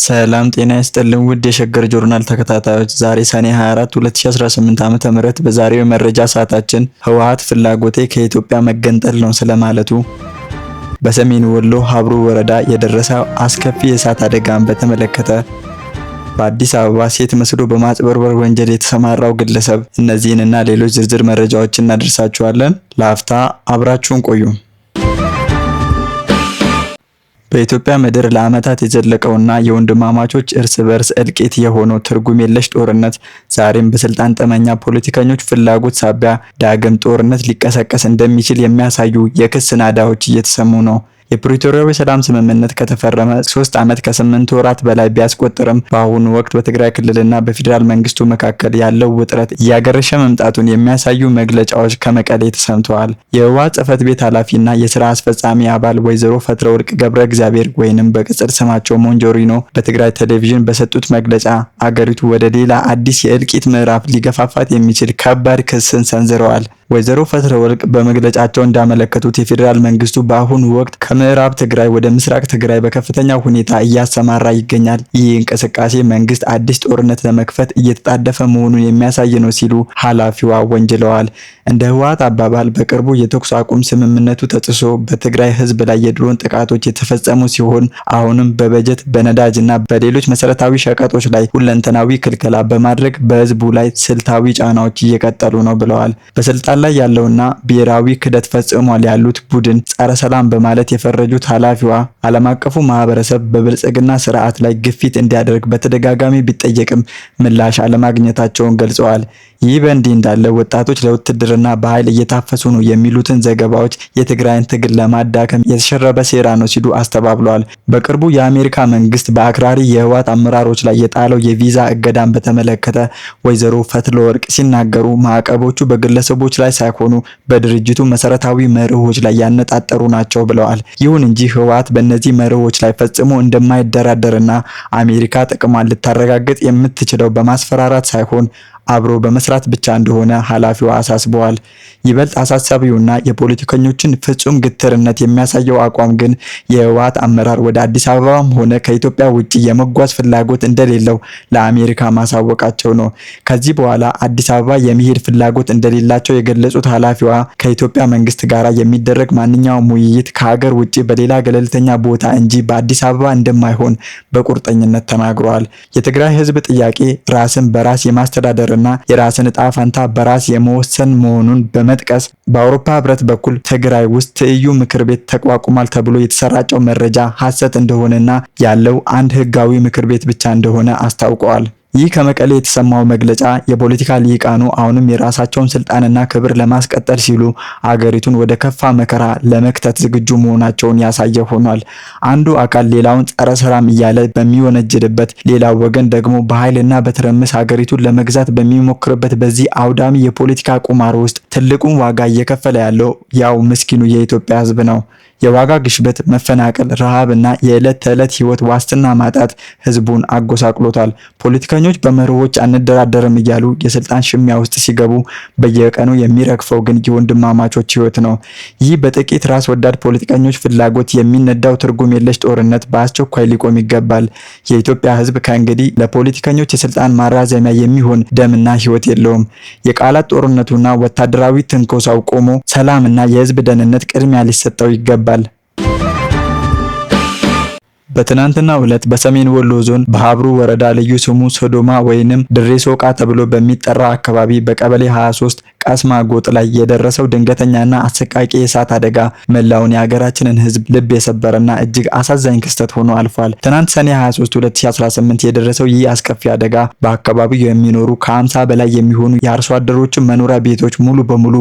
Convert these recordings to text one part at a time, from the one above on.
ሰላም ጤና ይስጥልን ውድ የሸገር ጆርናል ተከታታዮች፣ ዛሬ ሰኔ 24 2018 ዓ.ም በዛሬው የመረጃ ሰዓታችን ህወሓት ፍላጎቴ ከኢትዮጵያ መገንጠል ነው ስለማለቱ፣ በሰሜን ወሎ ሀብሩ ወረዳ የደረሰው አስከፊ የእሳት አደጋን በተመለከተ፣ በአዲስ አበባ ሴት መስሎ በማጭበርበር ወንጀል የተሰማራው ግለሰብ፣ እነዚህንና ሌሎች ዝርዝር መረጃዎችን እናደርሳችኋለን። ለአፍታ አብራችሁን ቆዩ። በኢትዮጵያ ምድር ለዓመታት የዘለቀውና የወንድማማቾች እርስ በርስ እልቂት የሆነው ትርጉም የለሽ ጦርነት ዛሬም በስልጣን ጠመኛ ፖለቲከኞች ፍላጎት ሳቢያ ዳግም ጦርነት ሊቀሰቀስ እንደሚችል የሚያሳዩ የክስ ናዳዎች እየተሰሙ ነው። የፕሪቶሪያው የሰላም ስምምነት ከተፈረመ 3 ዓመት ከ8 ወራት በላይ ቢያስቆጥርም በአሁኑ ወቅት በትግራይ ክልልና በፌዴራል መንግስቱ መካከል ያለው ውጥረት እያገረሸ መምጣቱን የሚያሳዩ መግለጫዎች ከመቀሌ ተሰምተዋል። የህወሓት ጽሕፈት ቤት ኃላፊና የስራ አስፈጻሚ አባል ወይዘሮ ፈትለወርቅ ገብረ እግዚአብሔር ወይንም በቅጽል ስማቸው ሞንጆሪኖ በትግራይ ቴሌቪዥን በሰጡት መግለጫ አገሪቱ ወደ ሌላ አዲስ የእልቂት ምዕራፍ ሊገፋፋት የሚችል ከባድ ክስን ሰንዝረዋል። ወይዘሮ ፈትለወርቅ በመግለጫቸው እንዳመለከቱት የፌዴራል መንግስቱ በአሁኑ ወቅት ከምዕራብ ትግራይ ወደ ምስራቅ ትግራይ በከፍተኛ ሁኔታ እያሰማራ ይገኛል። ይህ እንቅስቃሴ መንግስት አዲስ ጦርነት ለመክፈት እየተጣደፈ መሆኑን የሚያሳይ ነው ሲሉ ኃላፊዋ ወንጅለዋል። እንደ ህወሓት አባባል በቅርቡ የተኩስ አቁም ስምምነቱ ተጥሶ በትግራይ ህዝብ ላይ የድሮን ጥቃቶች የተፈጸሙ ሲሆን አሁንም በበጀት በነዳጅና በሌሎች መሰረታዊ ሸቀጦች ላይ ሁለንተናዊ ክልከላ በማድረግ በህዝቡ ላይ ስልታዊ ጫናዎች እየቀጠሉ ነው ብለዋል። በስልጣን ላይ ያለውና ብሔራዊ ክህደት ፈጽሟል ያሉት ቡድን ጸረ ሰላም በማለት የፈረጁት ኃላፊዋ ዓለም አቀፉ ማህበረሰብ በብልጽግና ስርዓት ላይ ግፊት እንዲያደርግ በተደጋጋሚ ቢጠየቅም ምላሽ አለማግኘታቸውን ገልጸዋል። ይህ በእንዲህ እንዳለ ወጣቶች ለውትድርና በኃይል እየታፈሱ ነው የሚሉትን ዘገባዎች የትግራይን ትግል ለማዳከም የተሸረበ ሴራ ነው ሲሉ አስተባብለዋል። በቅርቡ የአሜሪካ መንግስት በአክራሪ የህወሓት አመራሮች ላይ የጣለው የቪዛ እገዳን በተመለከተ ወይዘሮ ፈትለወርቅ ሲናገሩ ማዕቀቦቹ በግለሰቦች ላይ ሳይሆኑ በድርጅቱ መሰረታዊ መርሆች ላይ ያነጣጠሩ ናቸው ብለዋል። ይሁን እንጂ ህወሓት በእነዚህ መርሆች ላይ ፈጽሞ እንደማይደራደርና አሜሪካ ጥቅሟን ልታረጋግጥ የምትችለው በማስፈራራት ሳይሆን አብሮ በመስራት ብቻ እንደሆነ ኃላፊዋ አሳስበዋል። ይበልጥ አሳሳቢውና የፖለቲከኞችን ፍጹም ግትርነት የሚያሳየው አቋም ግን የህወሓት አመራር ወደ አዲስ አበባም ሆነ ከኢትዮጵያ ውጪ የመጓዝ ፍላጎት እንደሌለው ለአሜሪካ ማሳወቃቸው ነው። ከዚህ በኋላ አዲስ አበባ የመሄድ ፍላጎት እንደሌላቸው የገለጹት ኃላፊዋ ከኢትዮጵያ መንግስት ጋር የሚደረግ ማንኛውም ውይይት ከሀገር ውጪ በሌላ ገለልተኛ ቦታ እንጂ በአዲስ አበባ እንደማይሆን በቁርጠኝነት ተናግረዋል። የትግራይ ህዝብ ጥያቄ ራስን በራስ የማስተዳደር እና የራስን ዕጣ ፈንታ በራስ የመወሰን መሆኑን በመጥቀስ በአውሮፓ ህብረት በኩል ትግራይ ውስጥ ትይዩ ምክር ቤት ተቋቁሟል ተብሎ የተሰራጨው መረጃ ሐሰት እንደሆነና ያለው አንድ ህጋዊ ምክር ቤት ብቻ እንደሆነ አስታውቀዋል። ይህ ከመቀሌ የተሰማው መግለጫ የፖለቲካ ሊቃኑ አሁንም የራሳቸውን ስልጣንና ክብር ለማስቀጠል ሲሉ አገሪቱን ወደ ከፋ መከራ ለመክተት ዝግጁ መሆናቸውን ያሳየ ሆኗል። አንዱ አካል ሌላውን ጸረ ሰላም እያለ በሚወነጅልበት፣ ሌላው ወገን ደግሞ በኃይልና በትርምስ ሀገሪቱን ለመግዛት በሚሞክርበት በዚህ አውዳሚ የፖለቲካ ቁማር ውስጥ ትልቁን ዋጋ እየከፈለ ያለው ያው ምስኪኑ የኢትዮጵያ ህዝብ ነው። የዋጋ ግሽበት፣ መፈናቀል፣ ረሃብና የዕለት ተዕለት ህይወት ዋስትና ማጣት ህዝቡን አጎሳቅሎታል። ፖለቲከኞች በመርሆች አንደራደርም እያሉ የስልጣን ሽሚያ ውስጥ ሲገቡ በየቀኑ የሚረግፈው ግን የወንድማማቾች ህይወት ነው። ይህ በጥቂት ራስ ወዳድ ፖለቲከኞች ፍላጎት የሚነዳው ትርጉም የለሽ ጦርነት በአስቸኳይ ሊቆም ይገባል። የኢትዮጵያ ህዝብ ከእንግዲህ ለፖለቲከኞች የስልጣን ማራዘሚያ የሚሆን ደምና ህይወት የለውም። የቃላት ጦርነቱና ወታደራዊ ትንኮሳው ቆሞ ሰላምና የህዝብ ደህንነት ቅድሚያ ሊሰጠው ይገባል። በትናንትናው ዕለት በሰሜን ወሎ ዞን በሀብሩ ወረዳ ልዩ ስሙ ሶዶማ ወይንም ድሬ ሶቃ ተብሎ በሚጠራ አካባቢ በቀበሌ 23 ቃስማ ጎጥ ላይ የደረሰው ድንገተኛና አሰቃቂ የእሳት አደጋ መላውን የሀገራችንን ህዝብ ልብ የሰበረና እጅግ አሳዛኝ ክስተት ሆኖ አልፏል። ትናንት ሰኔ 23 2018 የደረሰው ይህ አስከፊ አደጋ በአካባቢው የሚኖሩ ከ50 በላይ የሚሆኑ የአርሶ አደሮችን መኖሪያ ቤቶች ሙሉ በሙሉ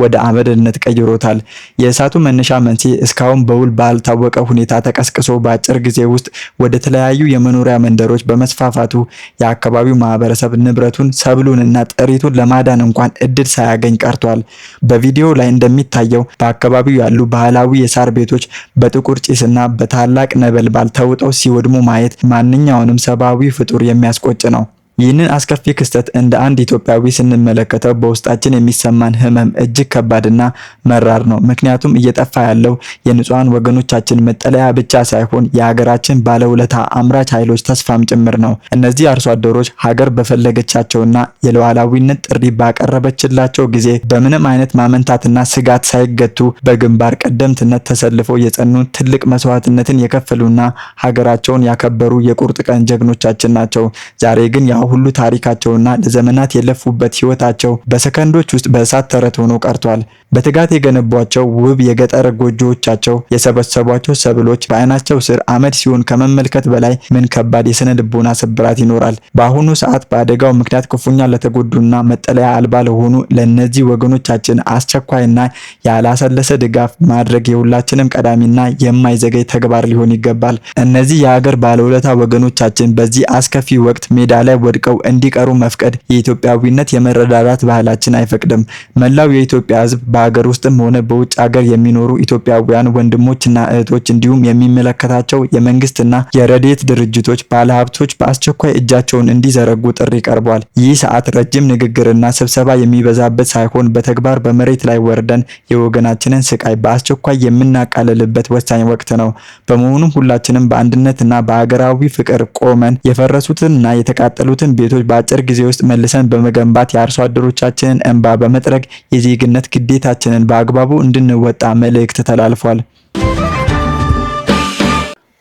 ወደ አመድነት ቀይሮታል። የእሳቱ መነሻ መንስኤ እስካሁን በውል ባልታወቀ ሁኔታ ተቀስቅሶ በአጭር ጊዜ ውስጥ ወደ ተለያዩ የመኖሪያ መንደሮች በመስፋፋቱ የአካባቢው ማህበረሰብ ንብረቱን፣ ሰብሉንና ጥሪቱን ለማዳን እንኳን እድል ሳያገኝ ቀርቷል። በቪዲዮ ላይ እንደሚታየው በአካባቢው ያሉ ባህላዊ የሳር ቤቶች በጥቁር ጭስና በታላቅ ነበልባል ተውጠው ሲወድሙ ማየት ማንኛውንም ሰብአዊ ፍጡር የሚያስቆጭ ነው። ይህንን አስከፊ ክስተት እንደ አንድ ኢትዮጵያዊ ስንመለከተው በውስጣችን የሚሰማን ህመም እጅግ ከባድና መራር ነው። ምክንያቱም እየጠፋ ያለው የንጹሃን ወገኖቻችን መጠለያ ብቻ ሳይሆን የሀገራችን ባለውለታ አምራች ኃይሎች ተስፋም ጭምር ነው። እነዚህ አርሶ አደሮች ሀገር በፈለገቻቸውና የሉዓላዊነት ጥሪ ባቀረበችላቸው ጊዜ በምንም አይነት ማመንታትና ስጋት ሳይገቱ በግንባር ቀደምትነት ተሰልፈው የጸኑ ትልቅ መስዋዕትነትን የከፈሉና ሀገራቸውን ያከበሩ የቁርጥ ቀን ጀግኖቻችን ናቸው። ዛሬ ግን ያ ሁሉ ታሪካቸውና ለዘመናት የለፉበት ህይወታቸው በሰከንዶች ውስጥ በእሳት ተረት ሆኖ ቀርቷል። በትጋት የገነቧቸው ውብ የገጠር ጎጆዎቻቸው፣ የሰበሰቧቸው ሰብሎች በአይናቸው ስር አመድ ሲሆን ከመመልከት በላይ ምን ከባድ የስነ ልቦና ስብራት ይኖራል። በአሁኑ ሰዓት በአደጋው ምክንያት ክፉኛ ለተጎዱና መጠለያ አልባ ለሆኑ ለእነዚህ ወገኖቻችን አስቸኳይና ያላሰለሰ ድጋፍ ማድረግ የሁላችንም ቀዳሚና የማይዘገይ ተግባር ሊሆን ይገባል። እነዚህ የሀገር ባለውለታ ወገኖቻችን በዚህ አስከፊ ወቅት ሜዳ ላይ ወድቀው እንዲቀሩ መፍቀድ የኢትዮጵያዊነት የመረዳዳት ባህላችን አይፈቅድም። መላው የኢትዮጵያ ህዝብ በሀገር ውስጥም ሆነ በውጭ ሀገር የሚኖሩ ኢትዮጵያውያን ወንድሞችና እህቶች እንዲሁም የሚመለከታቸው የመንግስትና የረድኤት ድርጅቶች፣ ባለሀብቶች በአስቸኳይ እጃቸውን እንዲዘረጉ ጥሪ ቀርቧል። ይህ ሰዓት ረጅም ንግግርና ስብሰባ የሚበዛበት ሳይሆን በተግባር በመሬት ላይ ወርደን የወገናችንን ስቃይ በአስቸኳይ የምናቃልልበት ወሳኝ ወቅት ነው። በመሆኑም ሁላችንም በአንድነትና በሀገራዊ ፍቅር ቆመን የፈረሱትንና የተቃጠሉትን ቤቶች በአጭር ጊዜ ውስጥ መልሰን በመገንባት የአርሶ አደሮቻችንን እንባ በመጥረግ የዜግነት ግዴታችንን በአግባቡ እንድንወጣ መልእክት ተላልፏል።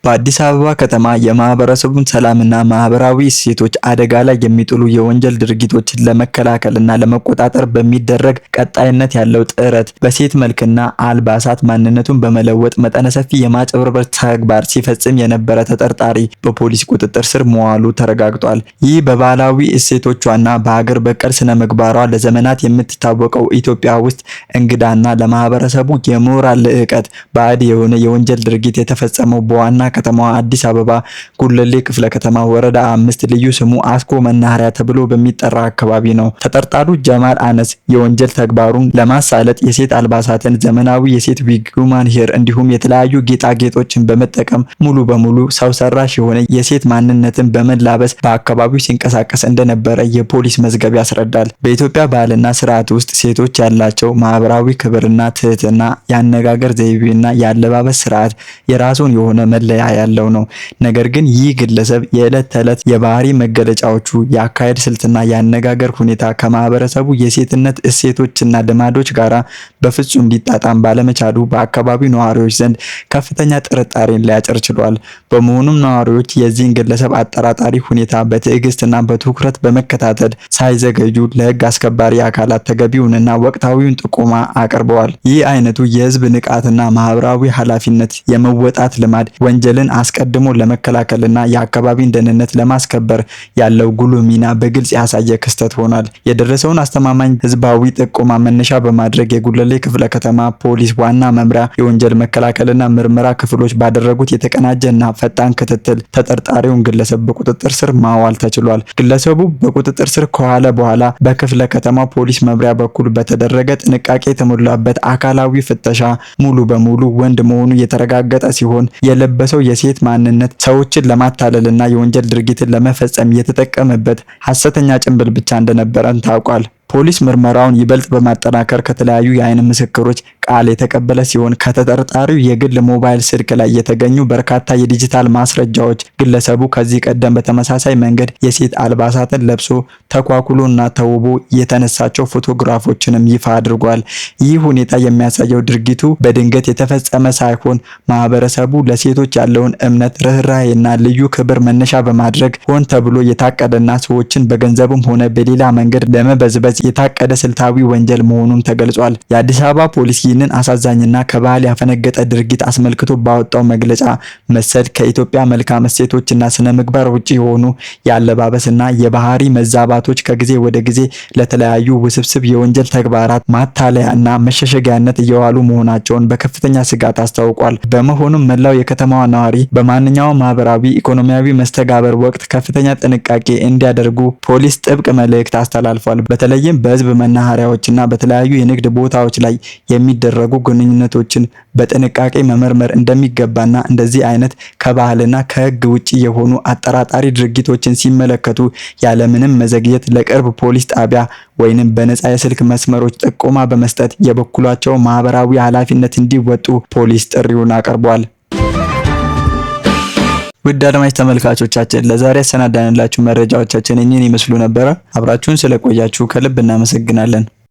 በአዲስ አበባ ከተማ የማህበረሰቡን ሰላምና ማህበራዊ እሴቶች አደጋ ላይ የሚጥሉ የወንጀል ድርጊቶችን ለመከላከልና ለመቆጣጠር በሚደረግ ቀጣይነት ያለው ጥረት በሴት መልክና አልባሳት ማንነቱን በመለወጥ መጠነ ሰፊ የማጭበርበር ተግባር ሲፈጽም የነበረ ተጠርጣሪ በፖሊስ ቁጥጥር ስር መዋሉ ተረጋግጧል። ይህ በባህላዊ እሴቶቿና በሀገር በቀል ስነ ምግባሯ ለዘመናት የምትታወቀው ኢትዮጵያ ውስጥ እንግዳና ለማህበረሰቡ የሞራል ልዕቀት ባዕድ የሆነ የወንጀል ድርጊት የተፈጸመው በዋና ከተማዋ አዲስ አበባ ጉለሌ ክፍለ ከተማ ወረዳ 5 ልዩ ስሙ አስኮ መናኸሪያ ተብሎ በሚጠራ አካባቢ ነው። ተጠርጣሪው ጀማል አነስ የወንጀል ተግባሩን ለማሳለጥ የሴት አልባሳትን፣ ዘመናዊ የሴት ዊግ፣ ሁማን ሄር እንዲሁም የተለያዩ ጌጣጌጦችን በመጠቀም ሙሉ በሙሉ ሰው ሰራሽ የሆነ የሴት ማንነትን በመላበስ በአካባቢው ሲንቀሳቀስ እንደነበረ የፖሊስ መዝገብ ያስረዳል። በኢትዮጵያ ባህልና ስርዓት ውስጥ ሴቶች ያላቸው ማህበራዊ ክብርና ትህትና፣ የአነጋገር ዘይቤና የአለባበስ ስርዓት የራሱን የሆነ መለያ ያለው ነው። ነገር ግን ይህ ግለሰብ የዕለት ተዕለት የባህሪ መገለጫዎቹ፣ የአካሄድ ስልትና የአነጋገር ሁኔታ ከማህበረሰቡ የሴትነት እሴቶችና ልማዶች ጋራ በፍጹም ሊጣጣም ባለመቻሉ በአካባቢው ነዋሪዎች ዘንድ ከፍተኛ ጥርጣሬን ሊያጭር ችሏል። በመሆኑም ነዋሪዎች የዚህን ግለሰብ አጠራጣሪ ሁኔታ በትዕግስትና በትኩረት በመከታተል ሳይዘገዩ ለህግ አስከባሪ አካላት ተገቢውንና ወቅታዊውን ጥቆማ አቅርበዋል። ይህ አይነቱ የህዝብ ንቃትና ማህበራዊ ኃላፊነት የመወጣት ልማድ ወንጀልን አስቀድሞ ለመከላከልና የአካባቢን ደህንነት ለማስከበር ያለው ጉልህ ሚና በግልጽ ያሳየ ክስተት ሆኗል። የደረሰውን አስተማማኝ ህዝባዊ ጥቆማ መነሻ በማድረግ የጉለሌ ክፍለ ከተማ ፖሊስ ዋና መምሪያ የወንጀል መከላከልና ምርመራ ክፍሎች ባደረጉት የተቀናጀና ፈጣን ክትትል ተጠርጣሪውን ግለሰብ በቁጥጥር ስር ማዋል ተችሏል። ግለሰቡ በቁጥጥር ስር ከዋለ በኋላ በክፍለ ከተማ ፖሊስ መምሪያ በኩል በተደረገ ጥንቃቄ የተሞላበት አካላዊ ፍተሻ ሙሉ በሙሉ ወንድ መሆኑ የተረጋገጠ ሲሆን የለበሰው የሴት ማንነት ሰዎችን ለማታለልና የወንጀል ድርጊትን ለመፈጸም የተጠቀመበት ሐሰተኛ ጭንብል ብቻ እንደነበረን ታውቋል። ፖሊስ ምርመራውን ይበልጥ በማጠናከር ከተለያዩ የአይን ምስክሮች ቃል የተቀበለ ሲሆን ከተጠርጣሪው የግል ሞባይል ስልክ ላይ የተገኙ በርካታ የዲጂታል ማስረጃዎች ግለሰቡ ከዚህ ቀደም በተመሳሳይ መንገድ የሴት አልባሳትን ለብሶ ተኳኩሎና ተውቦ የተነሳቸው ፎቶግራፎችንም ይፋ አድርጓል። ይህ ሁኔታ የሚያሳየው ድርጊቱ በድንገት የተፈጸመ ሳይሆን ማህበረሰቡ ለሴቶች ያለውን እምነት፣ ርህራሄና ልዩ ክብር መነሻ በማድረግ ሆን ተብሎ የታቀደና ሰዎችን በገንዘብም ሆነ በሌላ መንገድ ለመበዝበዝ የታቀደ ስልታዊ ወንጀል መሆኑን ተገልጿል። የአዲስ አበባ ፖሊስ ይህንን አሳዛኝና ከባህል ያፈነገጠ ድርጊት አስመልክቶ ባወጣው መግለጫ መሰል ከኢትዮጵያ መልካም እሴቶችና ስነ ምግባር ውጪ የሆኑ የአለባበስና የባህሪ መዛባቶች ከጊዜ ወደ ጊዜ ለተለያዩ ውስብስብ የወንጀል ተግባራት ማታለያና መሸሸጊያነት እየዋሉ መሆናቸውን በከፍተኛ ስጋት አስታውቋል። በመሆኑም መላው የከተማዋ ነዋሪ በማንኛውም ማህበራዊ፣ ኢኮኖሚያዊ መስተጋበር ወቅት ከፍተኛ ጥንቃቄ እንዲያደርጉ ፖሊስ ጥብቅ መልእክት አስተላልፏል። በተለይም በተለይም በህዝብ መናኸሪያዎችና በተለያዩ የንግድ ቦታዎች ላይ የሚደረጉ ግንኙነቶችን በጥንቃቄ መመርመር እንደሚገባና እንደዚህ አይነት ከባህልና ከህግ ውጪ የሆኑ አጠራጣሪ ድርጊቶችን ሲመለከቱ ያለምንም መዘግየት ለቅርብ ፖሊስ ጣቢያ ወይንም በነፃ የስልክ መስመሮች ጥቆማ በመስጠት የበኩላቸው ማህበራዊ ኃላፊነት እንዲወጡ ፖሊስ ጥሪውን አቅርቧል። ውድ አድማጭ ተመልካቾቻችን ለዛሬ ያሰናዳንላችሁ መረጃዎቻችን እኚህን ይመስሉ ነበር። አብራችሁን ስለቆያችሁ ከልብ እናመሰግናለን።